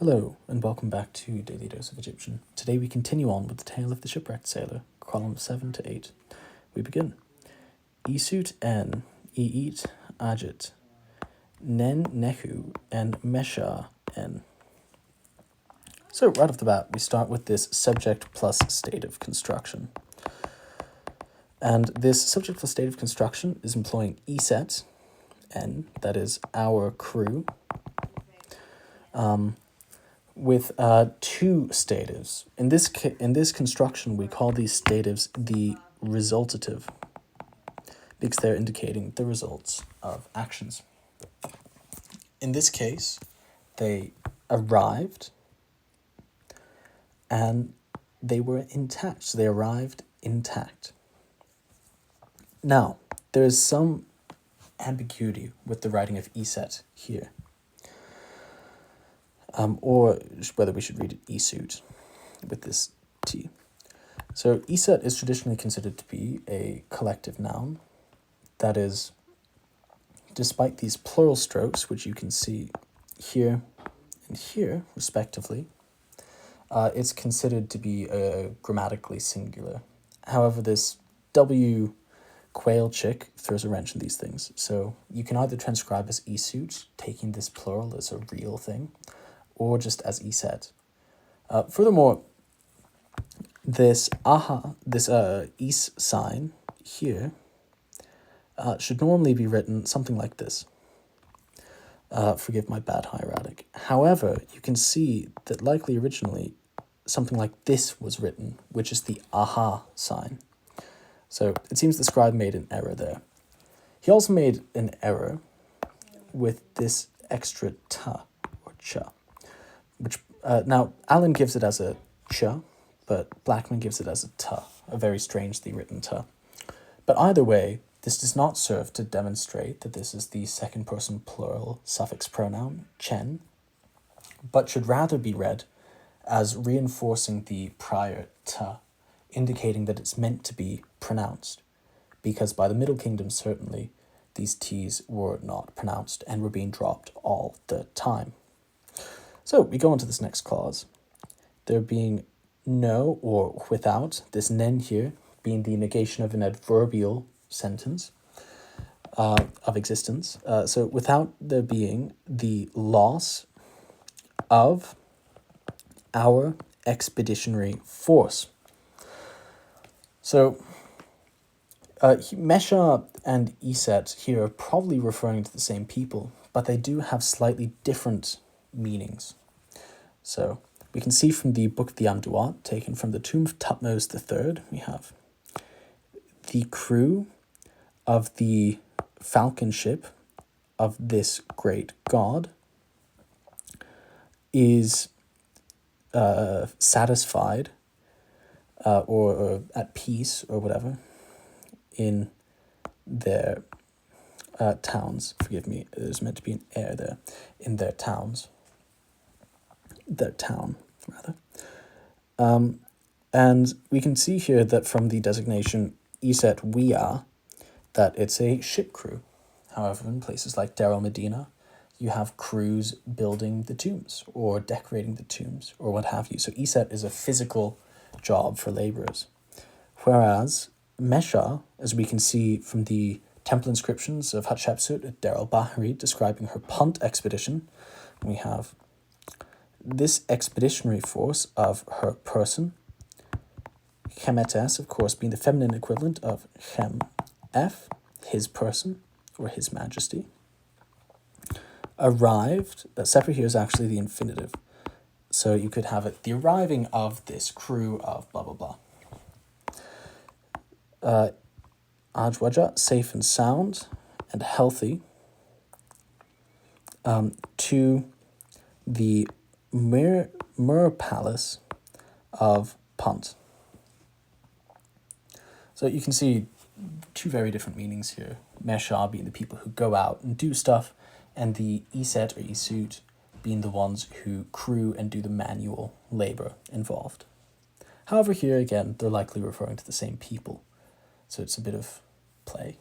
Hello, and welcome back to Daily Dose of Egyptian. Today we continue on with the tale of the Shipwrecked Sailor, columns 7 to 8. We begin. Isut en, iit agit, nen nehu en mesha en. So right off the bat, we start with this subject plus stative construction. And this subject plus stative construction is employing iset, en, that is our crew, with two statives. In this construction, we call these statives the resultative because they're indicating the results of actions. In this case, they arrived and they were intact. So they arrived intact. Now, there is some ambiguity with the writing of iset here. Or whether we should read it isut with this T. So iset is traditionally considered to be a collective noun. That is, despite these plural strokes, which you can see here and here, respectively, it's considered to be grammatically singular. However, this W quail chick throws a wrench in these things. So you can either transcribe as isut, taking this plural as a real thing, or just as iset. Furthermore, this is sign here should normally be written something like this. Forgive my bad hieratic. However, you can see that likely originally something like this was written, which is the aha sign. So it seems the scribe made an error there. He also made an error with this extra ta or cha, which now Alan gives it as a cha, but Blackman gives it as a ta, a very strangely written ta. But either way, this does not serve to demonstrate that this is the second person plural suffix pronoun, chen, but should rather be read as reinforcing the prior ta, indicating that it's meant to be pronounced, because by the Middle Kingdom, certainly, these t's were not pronounced and were being dropped all the time. So we go on to this next clause. There being no or without, this nen here being the negation of an adverbial sentence of existence. So without there being the loss of our expeditionary force. So Mesha and Iset here are probably referring to the same people, but they do have slightly different meanings. So we can see from the Book of the Amduat, taken from the tomb of Thutmose III, we have the crew of the falcon ship of this great god is satisfied or at peace or whatever in their towns. Forgive me, there's meant to be an air there. In their towns. Their town, rather. And we can see here that from the designation Iset we are, that it's a ship crew. However, in places like Dar el Medina, you have crews building the tombs or decorating the tombs or what have you. So Iset is a physical job for laborers. Whereas Mesha, as we can see from the temple inscriptions of Hatshepsut at Dar el-Bahri describing her Punt expedition, we have this expeditionary force of her person, Chemetes, of course, being the feminine equivalent of Chem-F, his person, or his majesty, arrived. Separate here is actually the infinitive. So you could have it, the arriving of this crew of blah, blah, blah. Ajwaja, safe and sound and healthy, to the Mur Palace of Punt. So you can see two very different meanings here. Mesha being the people who go out and do stuff, and the Iset or Isut being the ones who crew and do the manual labor involved. However, here again, they're likely referring to the same people. So it's a bit of play.